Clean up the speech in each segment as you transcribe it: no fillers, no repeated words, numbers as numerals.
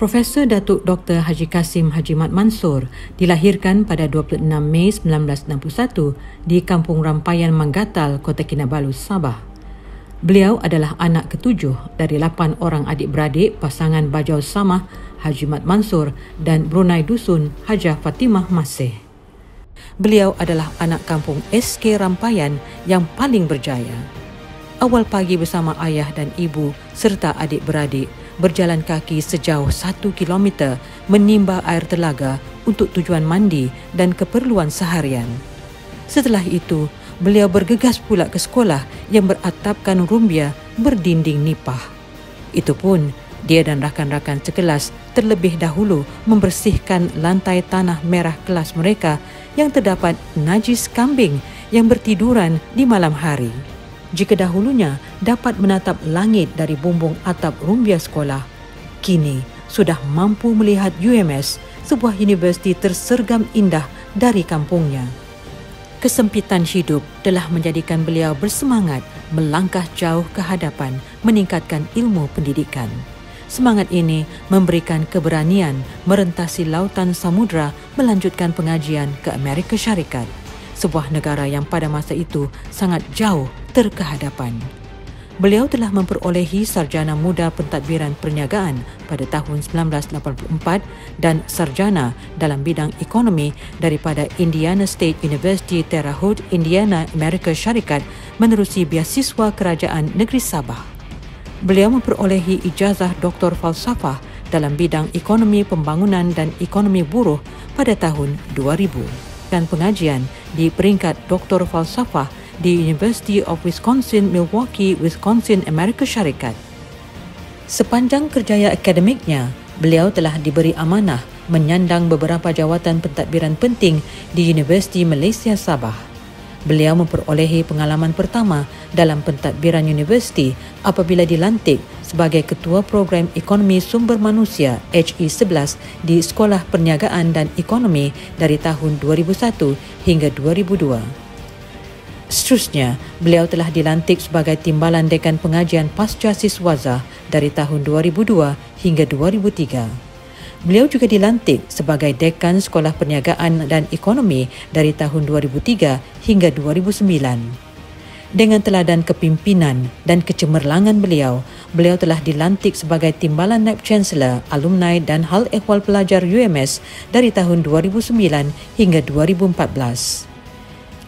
Profesor Datuk Dr. Haji Kasim Haji Mat Mansor dilahirkan pada 26 Mei 1961 di Kampung Rampayan Manggatal, Kota Kinabalu, Sabah. Beliau adalah anak ketujuh dari 8 orang adik-beradik pasangan Bajau Samah Haji Mat Mansor dan Brunei Dusun Hajah Fatimah Masih. Beliau adalah anak kampung SK Rampayan yang paling berjaya. Awal pagi bersama ayah dan ibu serta adik-beradik berjalan kaki sejauh 1 kilometer menimba air telaga untuk tujuan mandi dan keperluan seharian. Setelah itu, beliau bergegas pula ke sekolah yang beratapkan rumbia berdinding nipah. Itu pun, dia dan rakan-rakan sekelas terlebih dahulu membersihkan lantai tanah merah kelas mereka yang terdapat najis kambing yang bertiduran di malam hari. Jika dahulunya dapat menatap langit dari bumbung atap rumbia sekolah, kini sudah mampu melihat UMS, sebuah universiti tersergam indah dari kampungnya. Kesempitan hidup telah menjadikan beliau bersemangat melangkah jauh ke hadapan meningkatkan ilmu pendidikan. Semangat ini memberikan keberanian merentasi lautan samudra melanjutkan pengajian ke Amerika Syarikat, sebuah negara yang pada masa itu sangat jauh terkehadapan. Beliau telah memperolehi sarjana muda pentadbiran perniagaan pada tahun 1984 dan sarjana dalam bidang ekonomi daripada Indiana State University Terre Haute, Indiana, Amerika Syarikat menerusi beasiswa Kerajaan Negeri Sabah. Beliau memperolehi ijazah Doktor Falsafah dalam bidang ekonomi pembangunan dan ekonomi buruh pada tahun 2000 dan pengajian di peringkat Doktor Falsafah di University of Wisconsin, Milwaukee, Wisconsin, Amerika Syarikat. Sepanjang kerjaya akademiknya, beliau telah diberi amanah menyandang beberapa jawatan pentadbiran penting di Universiti Malaysia Sabah. Beliau memperolehi pengalaman pertama dalam pentadbiran universiti apabila dilantik sebagai Ketua Program Ekonomi Sumber Manusia HE11 di Sekolah Perniagaan dan Ekonomi dari tahun 2001 hingga 2002. Seterusnya, beliau telah dilantik sebagai Timbalan Dekan Pengajian Pasca Siswaza dari tahun 2002 hingga 2003. Beliau juga dilantik sebagai Dekan Sekolah Perniagaan dan Ekonomi dari tahun 2003 hingga 2009. Dengan teladan kepimpinan dan kecemerlangan beliau telah dilantik sebagai Timbalan Naib Chancellor, Alumni dan Hal Ehwal Pelajar UMS dari tahun 2009 hingga 2014.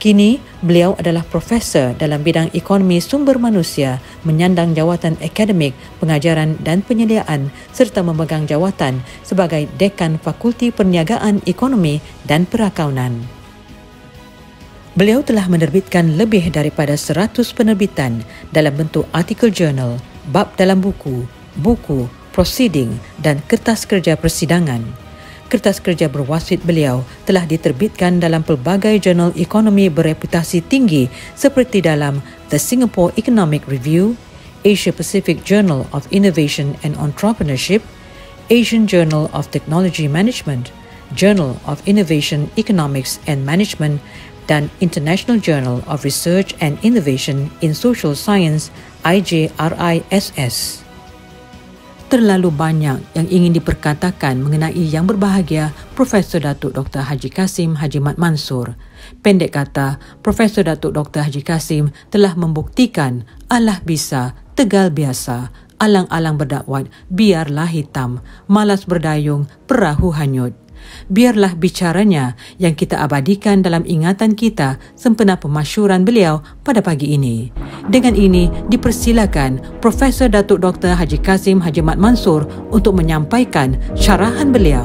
Kini, beliau adalah profesor dalam bidang ekonomi sumber manusia, menyandang jawatan akademik, pengajaran dan penyediaan serta memegang jawatan sebagai Dekan Fakulti Perniagaan Ekonomi dan Perakaunan. Beliau telah menerbitkan lebih daripada 100 penerbitan dalam bentuk artikel jurnal, bab dalam buku, prosiding dan kertas kerja persidangan. Kertas kerja berwasit beliau telah diterbitkan dalam pelbagai jurnal ekonomi bereputasi tinggi seperti dalam The Singapore Economic Review, Asia Pacific Journal of Innovation and Entrepreneurship, Asian Journal of Technology Management, Journal of Innovation Economics and Management, dan International Journal of Research and Innovation in Social Science IJRISS. Terlalu banyak yang ingin diperkatakan mengenai yang berbahagia Profesor Datuk Dr. Haji Kasim Haji Mat Mansor. Pendek kata, Profesor Datuk Dr. Haji Kasim telah membuktikan Allah bisa, tegal biasa, alang-alang berdakwat, biarlah hitam, malas berdayung, perahu hanyut. Biarlah bicaranya yang kita abadikan dalam ingatan kita sempena pemasyuran beliau pada pagi ini. Dengan ini, dipersilakan Profesor Datuk Dr. Haji Kasim Haji Mat Mansor untuk menyampaikan syarahan beliau.